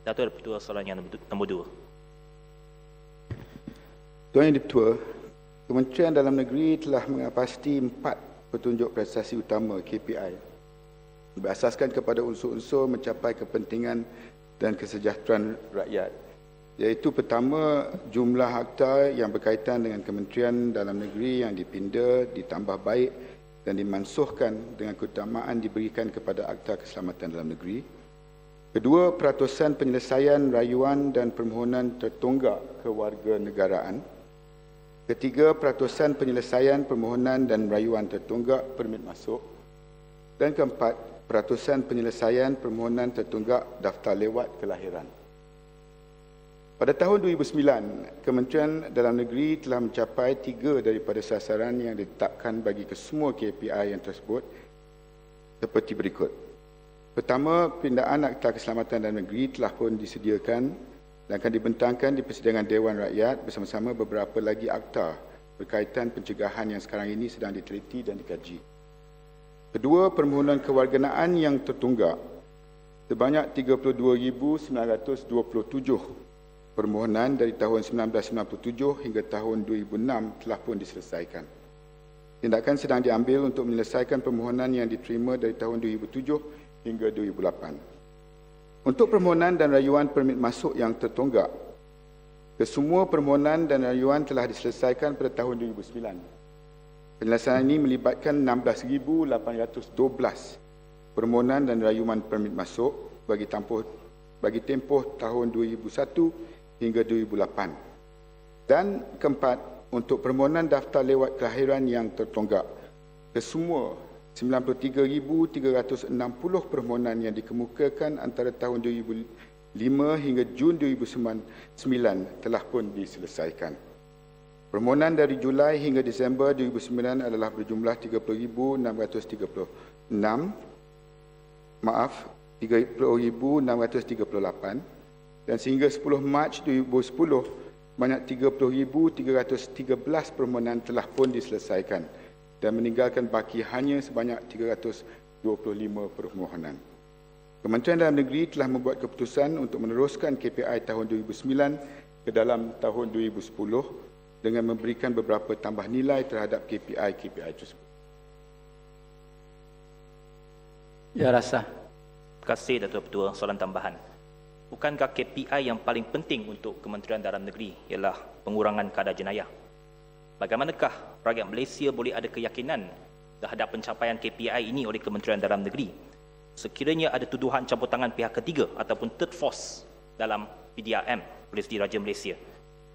Datuk Yang Dipertua, soalan yang nombor 2. Tuan Yang Dipertua, Kementerian Dalam Negeri telah mengapasti 4 petunjuk prestasi utama KPI berasaskan kepada unsur-unsur mencapai kepentingan dan kesejahteraan rakyat, iaitu pertama, jumlah akta yang berkaitan dengan Kementerian Dalam Negeri yang dipinda, ditambah baik dan dimansuhkan dengan keutamaan diberikan kepada Akta Keselamatan Dalam Negeri. Kedua, peratusan penyelesaian rayuan dan permohonan tertunggak kewarganegaraan. Ketiga, peratusan penyelesaian permohonan dan rayuan tertunggak permit masuk. Dan keempat, peratusan penyelesaian permohonan tertunggak daftar lewat kelahiran. Pada tahun 2009, Kementerian Dalam Negeri telah mencapai 3 daripada sasaran yang ditetapkan bagi kesemua KPI yang tersebut seperti berikut. Pertama, pindaan Akta Keselamatan Dalam Negeri telah pun disediakan dan akan dibentangkan di persidangan Dewan Rakyat bersama-sama beberapa lagi akta berkaitan pencegahan yang sekarang ini sedang diteliti dan dikaji. Kedua, permohonan kewarganaan yang tertunggak sebanyak 32,927 permohonan dari tahun 1997 hingga tahun 2006 telah pun diselesaikan. Tindakan sedang diambil untuk menyelesaikan permohonan yang diterima dari tahun 2007 hingga 2008. Untuk permohonan dan rayuan permit masuk yang tertunggak, kesemua permohonan dan rayuan telah diselesaikan pada tahun 2009. Penyelesaian ini melibatkan 16,812 permohonan dan rayuan permit masuk bagi tempoh tahun 2001 hingga 2008. Dan keempat, untuk permohonan daftar lewat kelahiran yang tertunggak, kesemua 93,360 permohonan yang dikemukakan antara tahun 2005 hingga Jun 2009 telah pun diselesaikan. Permohonan dari Julai hingga Disember 2009 adalah berjumlah 30,638. Maaf, 30,638 dan sehingga 10 Mac 2010 banyak 30,313 permohonan telah pun diselesaikan dan meninggalkan baki hanya sebanyak 325 permohonan. Kementerian Dalam Negeri telah membuat keputusan untuk meneruskan KPI tahun 2009 ke dalam tahun 2010 dengan memberikan beberapa tambah nilai terhadap KPI tersebut. Ya, rasa. Terima kasih Datuk Ketua. Soalan tambahan. Bukankah KPI yang paling penting untuk Kementerian Dalam Negeri ialah pengurangan kadar jenayah? Bagaimanakah rakyat Malaysia boleh ada keyakinan terhadap pencapaian KPI ini oleh Kementerian Dalam Negeri sekiranya ada tuduhan campur tangan pihak ketiga ataupun third force dalam PDRM, Polis Diraja Malaysia?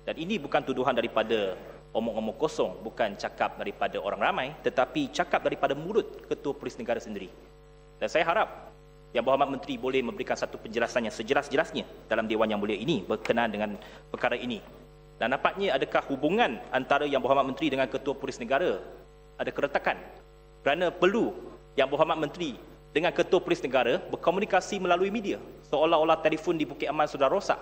Dan ini bukan tuduhan daripada omong-omong kosong, bukan cakap daripada orang ramai, tetapi cakap daripada mulut Ketua Polis Negara sendiri. Dan saya harap Yang Berhormat Menteri boleh memberikan satu penjelasan yang sejelas-jelasnya dalam Dewan Yang Mulia ini berkenaan dengan perkara ini. Dan nampaknya adakah hubungan antara Yang Berhormat Menteri dengan Ketua Polis Negara ada keretakan? Kerana perlu Yang Berhormat Menteri dengan Ketua Polis Negara berkomunikasi melalui media, seolah-olah telefon di Bukit Aman sudah rosak.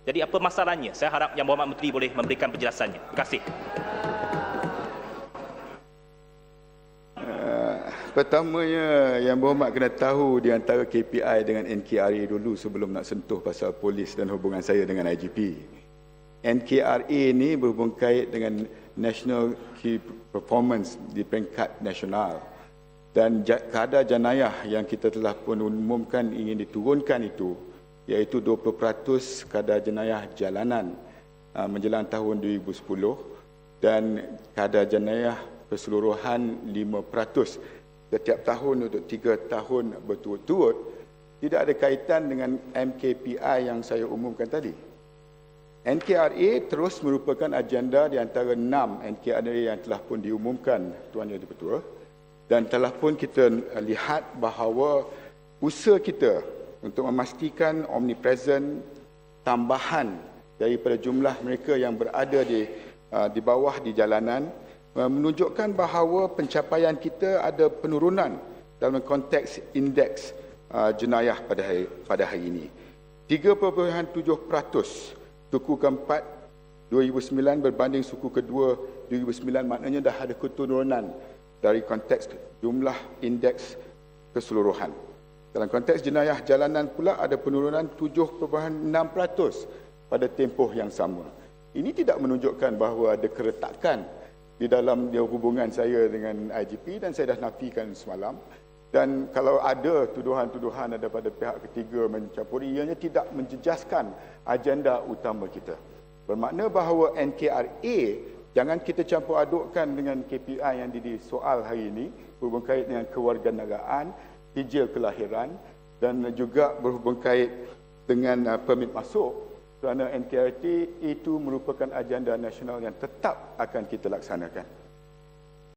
Jadi apa masalahnya? Saya harap Yang Berhormat Menteri boleh memberikan penjelasannya. Terima kasih. Pertamanya, Yang Berhormat kena tahu di antara KPI dengan NKRA dulu sebelum nak sentuh pasal polis dan hubungan saya dengan IGP. NKRA ini berhubung kait dengan National Key Performance di peringkat nasional. Dan kadar jenayah yang kita telah pun umumkan ingin diturunkan itu, iaitu 20% kadar jenayah jalanan menjelang tahun 2010 dan kadar jenayah keseluruhan 5% setiap tahun untuk 3 tahun berturut-turut, tidak ada kaitan dengan MKPI yang saya umumkan tadi. NKRA terus merupakan agenda di antara 6 NKRA yang telah pun diumumkan, Tuan Yang Dipertua, dan telah pun kita lihat bahawa usaha kita untuk memastikan omnipresent tambahan daripada jumlah mereka yang berada di bawah di jalanan menunjukkan bahawa pencapaian kita ada penurunan dalam konteks indeks jenayah pada hari ini. 3.7% suku keempat 2009 berbanding suku kedua 2009, maknanya dah ada keturunan dari konteks jumlah indeks keseluruhan. Dalam konteks jenayah jalanan pula ada penurunan 7.6% pada tempoh yang sama. Ini tidak menunjukkan bahawa ada keretakan di dalam hubungan saya dengan IGP dan saya dah nafikan semalam. Dan kalau ada tuduhan-tuduhan daripada pihak ketiga mencampuri, ianya tidak menjejaskan agenda utama kita. Bermakna bahawa NKRA jangan kita campur adukkan dengan KPI yang disoal hari ini berhubung kait dengan kewarganegaraan, hijau kelahiran dan juga berhubung kait dengan permit masuk. Kerana NKRT itu merupakan agenda nasional yang tetap akan kita laksanakan.